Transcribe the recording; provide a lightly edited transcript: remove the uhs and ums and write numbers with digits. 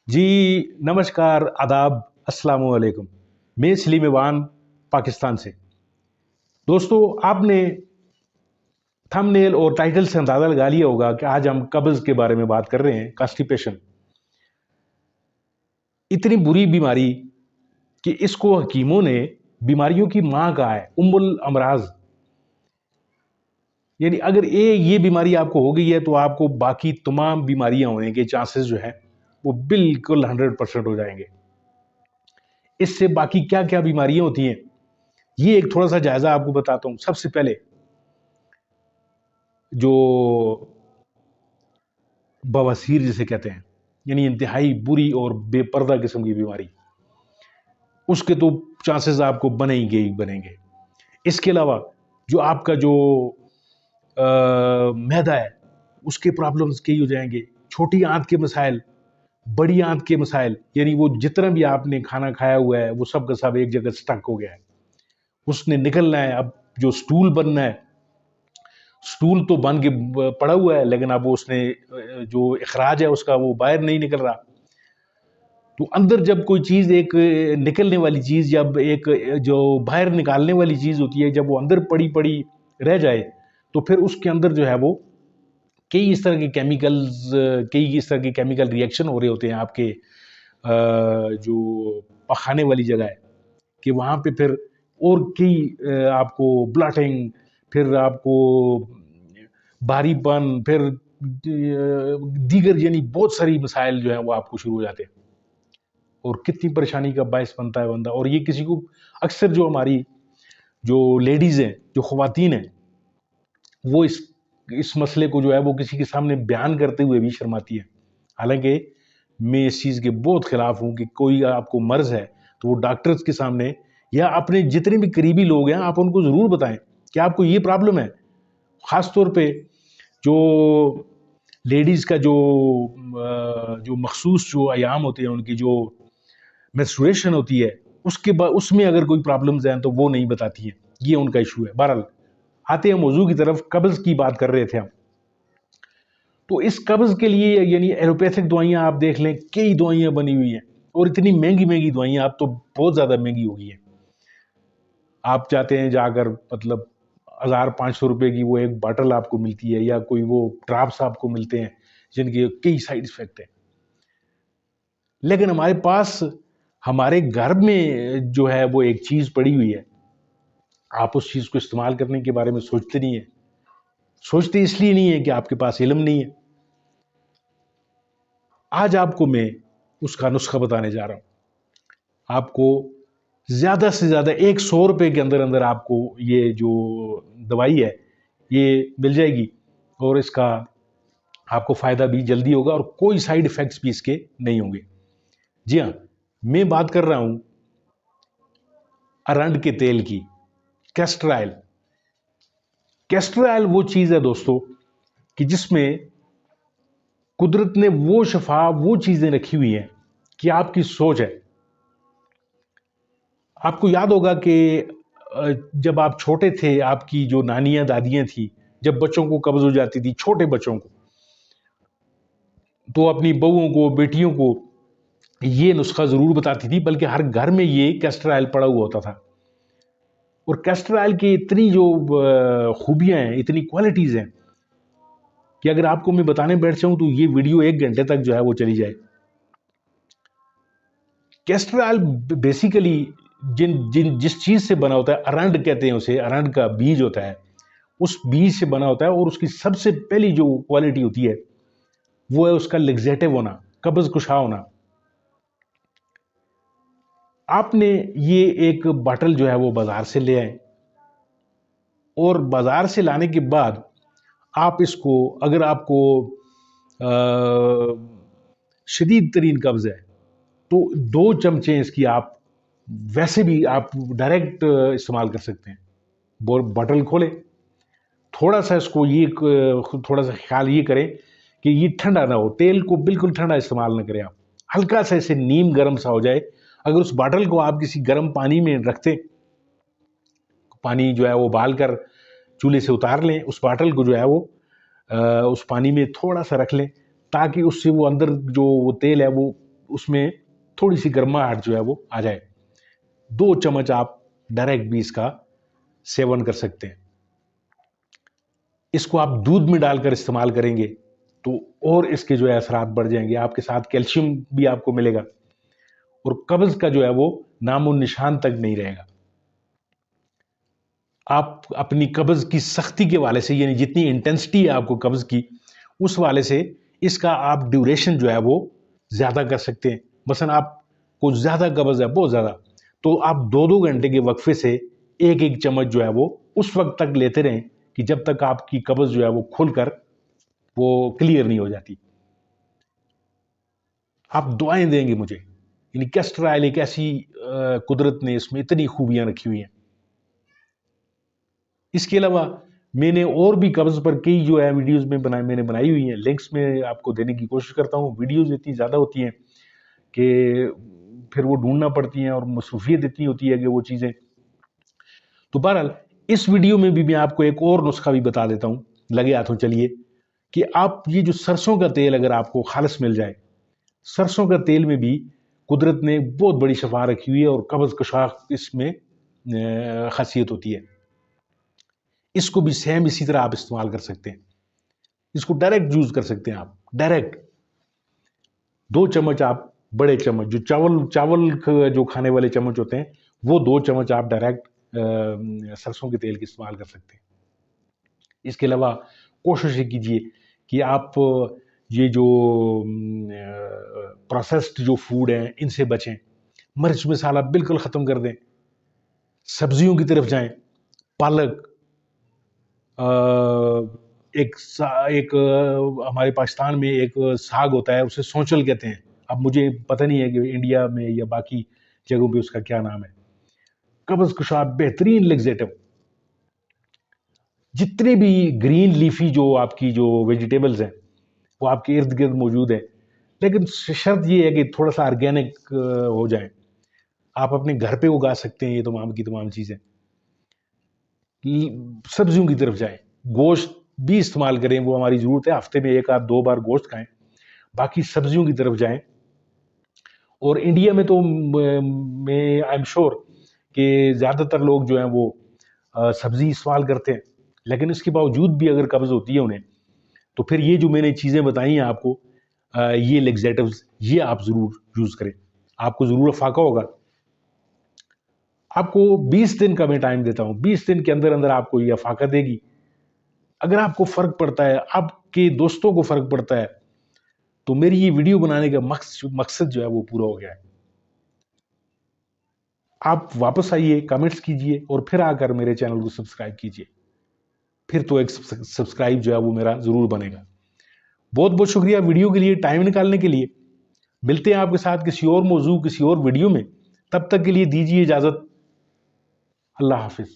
जी नमस्कार, आदाब, अस्सलाम वालेकुम। मैं सलीम ईवान पाकिस्तान से। दोस्तों, आपने थंबनेल और टाइटल से अंदाज़ा लगा लिया होगा कि आज हम कब्ज़ के बारे में बात कर रहे हैं, कॉन्स्टिपेशन। इतनी बुरी बीमारी कि इसको हकीमों ने बीमारियों की माँ कहा है, उम्मुल अमराज़। यानी अगर ये बीमारी आपको हो गई है तो आपको बाकी तमाम बीमारियां होने के चांसेस जो है वो बिल्कुल 100% हो जाएंगे। इससे बाकी क्या क्या बीमारियां होती हैं, ये एक थोड़ा सा जायजा आपको बताता हूं। सबसे पहले जो बवासीर जिसे कहते हैं, यानी इंतहाई बुरी और बेपर्दा किस्म की बीमारी, उसके तो चांसेस आपको बनेंगे ही बनेंगे। इसके अलावा जो आपका जो मैदा है, उसके प्रॉब्लम्स कई हो जाएंगे। छोटी आंत के मसाइल, बड़ी आंत के मसाइल, यानी वो जितना भी आपने खाना खाया हुआ है वो सब का सब एक जगह स्टक हो गया है, उसने निकलना है। अब जो स्टूल बनना है, स्टूल तो बन के पड़ा हुआ है, लेकिन अब वो उसने जो इखराज है उसका वो बाहर नहीं निकल रहा। तो अंदर जब कोई चीज़ एक निकलने वाली चीज़, जब एक जो बाहर निकालने वाली चीज़ होती है, जब वो अंदर पड़ी पड़ी रह जाए तो फिर उसके अंदर जो है वो कई इस तरह के केमिकल्स, कई इस तरह के केमिकल रिएक्शन हो रहे होते हैं आपके जो पखाने वाली जगह है, कि वहाँ पे फिर और कई आपको ब्लॉटिंग, फिर आपको भारीपन, फिर दीगर यानी बहुत सारी मसाइल जो है वो आपको शुरू हो जाते हैं और कितनी परेशानी का बायस बनता है बंदा। और ये किसी को अक्सर जो हमारी जो लेडीज़ हैं, जो ख़वातीन हैं, वो इस मसले को जो है वो किसी के सामने बयान करते हुए भी शर्माती है। हालांकि मैं इस चीज़ के बहुत खिलाफ हूँ कि कोई आपको मर्ज़ है तो वो डॉक्टर्स के सामने या अपने जितने भी करीबी लोग हैं आप उनको ज़रूर बताएं कि आपको ये प्रॉब्लम है। ख़ास तौर पे जो लेडीज़ का जो मखसूस जो अयाम होते हैं, उनकी जो मेंस्ट्रुएशन होती है, उसके बाद उसमें अगर कोई प्रॉब्लम्स हैं तो वो नहीं बताती हैं। ये उनका इशू है। बहरहाल आते हैं मौजू की तरफ। कब्ज़ की बात कर रहे थे हम। तो इस कब्ज़ के लिए यानी एलोपैथिक दवाइयाँ आप देख लें, कई दवाइयाँ बनी हुई हैं और इतनी महंगी दवाइयाँ, अब तो बहुत ज़्यादा महंगी हो गई हैं। आप चाहते हैं जाकर मतलब 1500 रुपए की वो एक बॉटल आपको मिलती है, या कोई वो ड्रॉप्स आपको मिलते हैं जिनके कई साइड इफेक्ट हैं। लेकिन हमारे पास हमारे घर में जो है वो एक चीज़ पड़ी हुई है, आप उस चीज़ को इस्तेमाल करने के बारे में सोचते नहीं है। सोचते इसलिए नहीं है कि आपके पास इल्म नहीं है। आज आपको मैं उसका नुस्खा बताने जा रहा हूँ। आपको ज़्यादा से ज़्यादा 100 रुपये के अंदर अंदर आपको ये जो दवाई है ये मिल जाएगी और इसका आपको फ़ायदा भी जल्दी होगा और कोई साइड इफ़ेक्ट्स भी इसके नहीं होंगे। जी हाँ, मैं बात कर रहा हूँ अरंड के तेल की, कैस्टर ऑयल। कैस्टर ऑयल वो चीज़ है दोस्तों कि जिसमें कुदरत ने वो शफा, वो चीज़ें रखी हुई हैं कि आपकी सोच है। आपको याद होगा कि जब आप छोटे थे, आपकी जो नानियाँ दादियाँ थी, जब बच्चों को कब्ज़ हो जाती थी, छोटे बच्चों को, तो अपनी बहुओं को, बेटियों को ये नुस्खा ज़रूर बताती थी, बल्कि हर घर में ये कैस्टर ऑयल पड़ा हुआ होता था। और कैस्टर ऑयल की इतनी जो खूबियाँ हैं, इतनी क्वालिटीज़ हैं कि अगर आपको मैं बताने बैठ जाऊँ तो ये वीडियो 1 घंटे तक जो है वो चली जाए। कैस्टर ऑयल बेसिकली जिस चीज़ से बना होता है, अरंड कहते हैं उसे, अरंड का बीज होता है, उस बीज से बना होता है। और उसकी सबसे पहली जो क्वालिटी होती है वो है उसका लेग्जेटिव होना, कब्ज़ कुशा होना। आपने ये एक बॉटल जो है वो बाज़ार से ले आए और बाज़ार से लाने के बाद आप इसको, अगर आपको शदीद तरीन कब्ज़ है तो 2 चमचे इसकी आप वैसे भी आप डायरेक्ट इस्तेमाल कर सकते हैं। बॉटल खोलें, थोड़ा सा इसको ये थोड़ा सा ख्याल ये करें कि ये ठंडा ना हो, तेल को बिल्कुल ठंडा इस्तेमाल ना करें आप, हल्का सा इसे नीम गर्म सा हो जाए। अगर उस बॉटल को आप किसी गर्म पानी में रखते, पानी जो है वो उबाल कर चूल्हे से उतार लें, उस बॉटल को जो है वो उस पानी में थोड़ा सा रख लें ताकि उससे वो अंदर जो वो तेल है वो उसमें थोड़ी सी गर्माहट जो है वो आ जाए। 2 चम्मच आप डायरेक्ट भी इसका सेवन कर सकते हैं। इसको आप दूध में डालकर इस्तेमाल करेंगे तो और इसके जो है असरात बढ़ जाएंगे, आपके साथ कैल्शियम भी आपको मिलेगा और कब्ज का जो है वो नामो निशान तक नहीं रहेगा। आप अपनी कब्ज की सख्ती के वाले से, यानी जितनी इंटेंसिटी है आपको कब्ज की, उस वाले से इसका आप ड्यूरेशन जो है वो ज़्यादा कर सकते हैं। मसलन आपको ज़्यादा कब्ज है, बहुत ज़्यादा, तो आप 2-2 घंटे के वक्फे से एक एक चम्मच जो है वो उस वक्त तक लेते रहें कि जब तक आपकी कब्ज जो है वो खुलकर वो क्लियर नहीं हो जाती। आप दुआएं देंगे मुझे। यानी कैस्टर ऑयल एक ऐसी कुदरत ने इसमें इतनी खूबियां रखी हुई हैं। इसके अलावा मैंने और भी कब्ज पर कई जो है वीडियोस में मैंने बनाई हुई हैं, लिंक्स में आपको देने की कोशिश करता हूँ। वीडियोस इतनी ज़्यादा होती हैं कि फिर वो ढूंढना पड़ती हैं और मसरूफियत इतनी होती है कि वो चीज़ें। तो बहरहाल इस वीडियो में भी मैं आपको एक और नुस्खा भी बता देता हूँ, लगे हाथों चलिए, कि आप ये जो सरसों का तेल अगर आपको खालिस मिल जाए, सरसों का तेल में भी कुदरत ने बहुत बड़ी शफा रखी हुई है और कब्ज कशा इसमें खासियत होती है। इसको भी सेम इसी तरह आप इस्तेमाल कर सकते हैं। इसको डायरेक्ट यूज कर सकते हैं आप, डायरेक्ट 2 चम्मच आप, बड़े चम्मच जो चावल जो खाने वाले चम्मच होते हैं, वो 2 चम्मच आप डायरेक्ट सरसों के तेल की इस्तेमाल कर सकते हैं। इसके अलावा कोशिश कीजिए कि आप ये जो प्रोसेस्ड जो फूड है इनसे बचें, मिर्च मसाला बिल्कुल ख़त्म कर दें, सब्जियों की तरफ जाएं। पालक, एक हमारे पाकिस्तान में एक साग होता है, उसे सौंचल कहते हैं। अब मुझे पता नहीं है कि इंडिया में या बाकी जगहों पे उसका क्या नाम है। कब्ज कुशा बेहतरीन लेग्जेटिव। जितने भी ग्रीन लीफी जो आपकी जो वेजिटेबल्स हैं वो आपके इर्द गिर्द मौजूद है, लेकिन शर्त ये है कि थोड़ा सा ऑर्गेनिक हो जाए। आप अपने घर पे उगा सकते हैं ये तमाम की तमाम चीज़ें। सब्जियों की तरफ जाएं, गोश्त भी इस्तेमाल करें, वो हमारी ज़रूरत है, हफ्ते में 1 आध 2 बार गोश्त खाएं। बाकी सब्जियों की तरफ जाएं। और इंडिया में तो मैं आई एम श्योर कि ज़्यादातर लोग जो हैं वो सब्जी इस्तेमाल करते हैं, लेकिन इसके बावजूद भी अगर कब्ज़ होती है उन्हें, तो फिर ये जो मैंने चीज़ें बताई हैं आपको, ये लेग्जेटिव्स, ये आप ज़रूर यूज़ करें। आपको ज़रूर अफाका होगा। आपको 20 दिन का मैं टाइम देता हूँ, 20 दिन के अंदर अंदर आपको ये अफाका देगी। अगर आपको फ़र्क पड़ता है, आपके दोस्तों को फ़र्क पड़ता है, तो मेरी ये वीडियो बनाने का मकसद जो है वो पूरा हो गया है। आप वापस आइए, कमेंट्स कीजिए और फिर आकर मेरे चैनल को सब्सक्राइब कीजिए। फिर तो एक सब्सक्राइब जो है वो मेरा ज़रूर बनेगा। बहुत बहुत शुक्रिया वीडियो के लिए टाइम निकालने के लिए। मिलते हैं आपके साथ किसी और मौजू, किसी और वीडियो में। तब तक के लिए दीजिए इजाज़त। अल्लाह हाफिज़।